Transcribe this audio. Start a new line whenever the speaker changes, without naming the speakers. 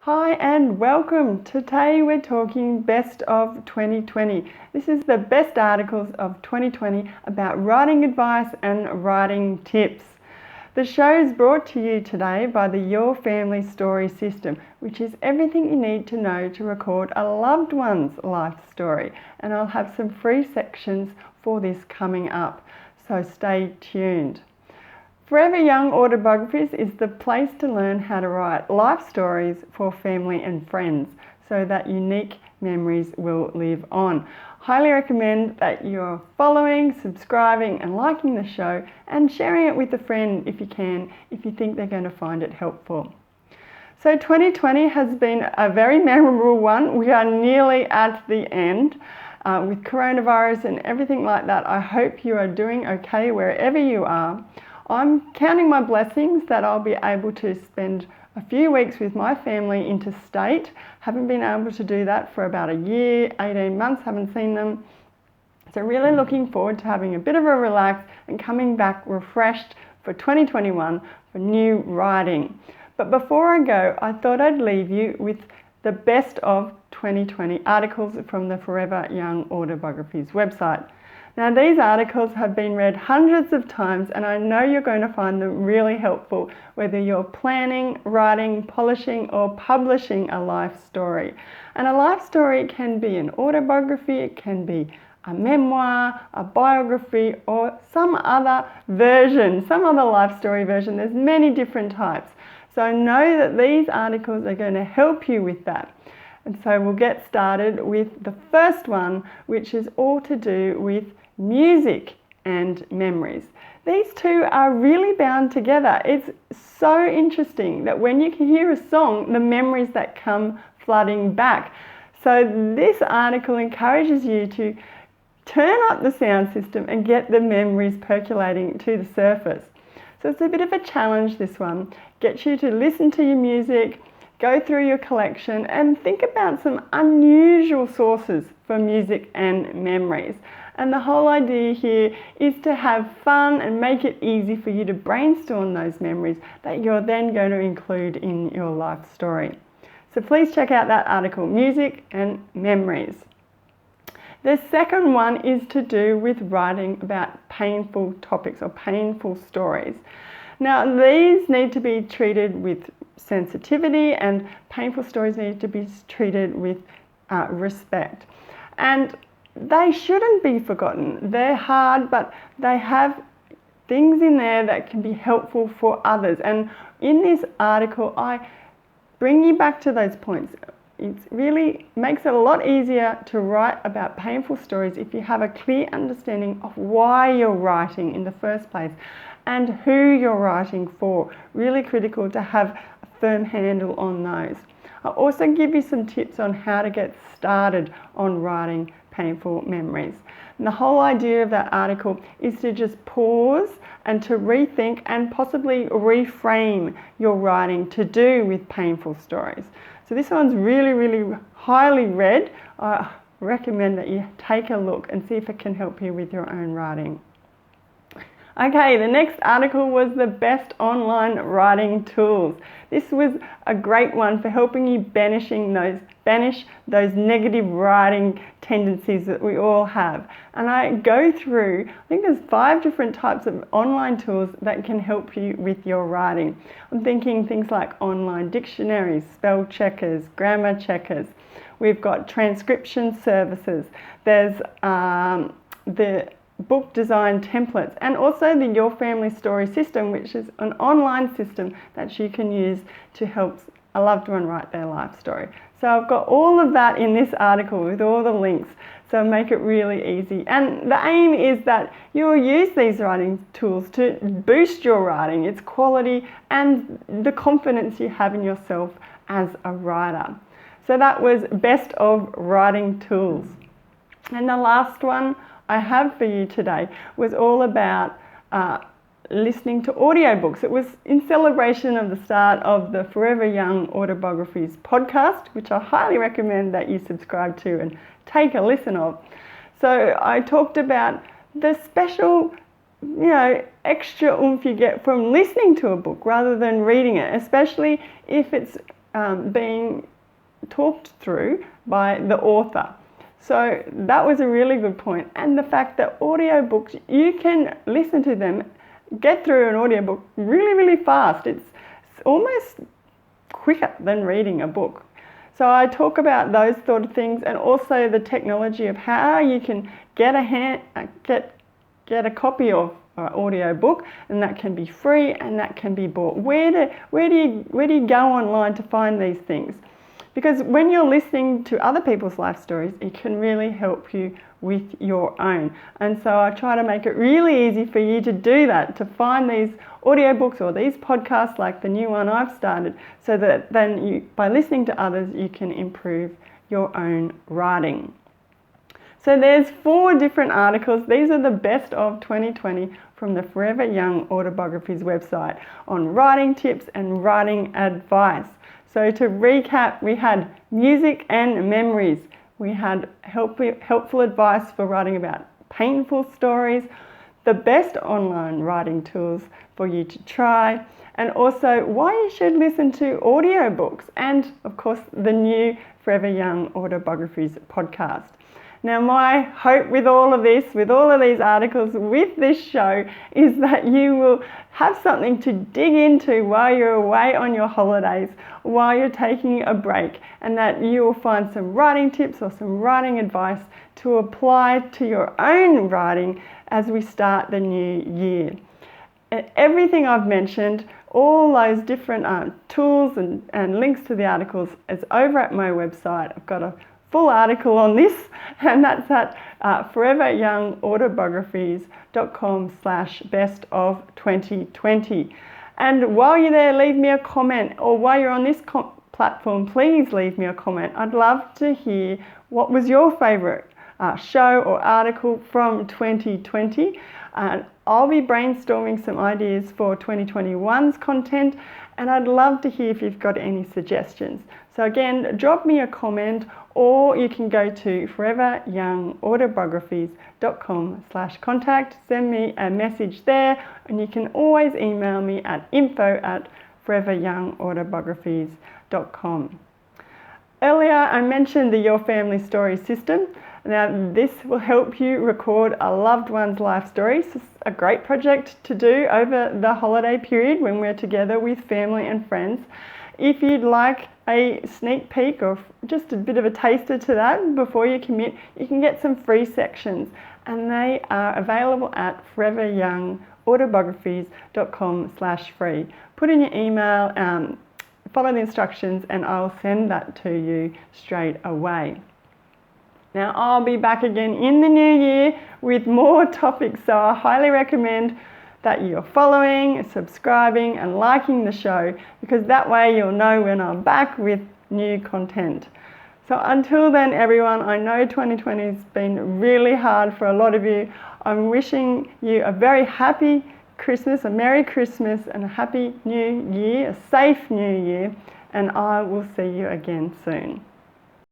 Hi and welcome. Today we're talking best of 2020. This is the best articles of 2020 about writing advice and writing tips. The show is brought to you today by the Your Family Story system, which is everything you need to know to record a loved one's life story. And I'll have some free sections for this coming up, so stay tuned. Forever Young Autobiographies is the place to learn how to write life stories for family and friends so that unique memories will live on. Highly recommend that you're following, subscribing and liking the show and sharing it with a friend if you can, if you think they're going to find it helpful. So 2020 has been a very memorable one. We are nearly at the end. With coronavirus and everything like that, I hope you are doing okay wherever you are. I'm counting my blessings that I'll be able to spend a few weeks with my family interstate. Haven't been able to do that for about a year, 18 months, haven't seen them. So really looking forward to having a bit of a relax and coming back refreshed for 2021 for new writing. But before I go, I thought I'd leave you with the best of 2020 articles from the Forever Young Autobiographies website. Now these articles have been read hundreds of times and I know you're going to find them really helpful whether you're planning, writing, polishing or publishing a life story. And a life story can be an autobiography, it can be a memoir, a biography or some other version, some other life story version. There's many different types. So know that these articles are going to help you with that. And so we'll get started with the first one, which is all to do with music and memories. These two are really bound together. It's so interesting that when you can hear a song, the memories that come flooding back. So this article encourages you to turn up the sound system and get the memories percolating to the surface. So it's a bit of a challenge, this one. Gets you to listen to your music, go through your collection and think about some unusual sources for music and memories. And the whole idea here is to have fun and make it easy for you to brainstorm those memories that you're then going to include in your life story. So please check out that article, Music and Memories. The second one is to do with writing about painful topics or painful stories. Now these need to be treated with sensitivity and painful stories need to be treated with respect. And they shouldn't be forgotten. They're hard, but they have things in there that can be helpful for others. And in this article, I bring you back to those points. It really makes it a lot easier to write about painful stories if you have a clear understanding of why you're writing in the first place and who you're writing for. Really critical to have a firm handle on those. I'll also give you some tips on how to get started on writing painful memories. And the whole idea of that article is to just pause and to rethink and possibly reframe your writing to do with painful stories. So this one's really highly read. I recommend that you take a look and see if it can help you with your own writing. Okay, the next article was the best online writing tools. This was a great one for helping you banish those negative writing tendencies that we all have. And I go through, I think there's 5 different types of online tools that can help you with your writing. I'm thinking things like online dictionaries, spell checkers, grammar checkers. We've got transcription services. There's the book design templates and also the Your Family Story system, which is an online system that you can use to help a loved one write their life story. So I've got all of that in this article with all the links, so make it really easy. And the aim is that you'll use these writing tools to boost your writing, its quality and the confidence you have in yourself as a writer. So that was best of writing tools. And the last one I have for you today was all about listening to audiobooks. It was in celebration of the start of the Forever Young Autobiographies podcast, which I highly recommend that you subscribe to and take a listen of. So I talked about the special, extra oomph you get from listening to a book rather than reading it, especially if it's being talked through by the author. So that was a really good point. And the fact that audiobooks, you can listen to them, get through an audiobook really, really fast. It's almost quicker than reading a book. So I talk about those sort of things, and also the technology of how you can get a copy of an audiobook, and that can be free and that can be bought. Where do you go online to find these things? Because when you're listening to other people's life stories, it can really help you with your own. And so I try to make it really easy for you to do that, to find these audiobooks or these podcasts like the new one I've started, so that then by listening to others, you can improve your own writing. So there's 4 different articles. These are the best of 2020 from the Forever Young Autobiographies website on writing tips and writing advice. So to recap, we had music and memories. We had helpful advice for writing about painful stories, the best online writing tools for you to try, and also why you should listen to audiobooks, and of course the new Forever Young Autobiographies podcast. Now, my hope with all of this, with all of these articles, with this show, is that you will have something to dig into while you're away on your holidays, while you're taking a break, and that you will find some writing tips or some writing advice to apply to your own writing as we start the new year. And everything I've mentioned, all those different tools and links to the articles is over at my website. I've got a full article on this, and that's at foreveryoungautobiographies.com/best-of-2020. And while you're there, leave me a comment, or while you're on this platform, please leave me a comment. I'd love to hear what was your favourite show or article from 2020. I'll be brainstorming some ideas for 2021's content, and I'd love to hear if you've got any suggestions. So again, drop me a comment, or you can go to foreveryoungautobiographies.com/contact, send me a message there, and you can always email me at info@foreveryoungautobiographies.com. Earlier I mentioned the Your Family Story system. Now this will help you record a loved one's life story. It's a great project to do over the holiday period when we're together with family and friends. If you'd like a sneak peek or just a bit of a taster to that before you commit, you can get some free sections, and they are available at foreveryoungautobiographies.com/free. Put in your email, follow the instructions, and I'll send that to you straight away. Now I'll be back again in the new year with more topics, so I highly recommend that you're following, subscribing and liking the show, because that way you'll know when I'm back with new content. So until then, everyone, I know 2020 has been really hard for a lot of you. I'm wishing you a very happy Christmas, a Merry Christmas and a Happy New Year, a safe New Year, and I will see you again soon.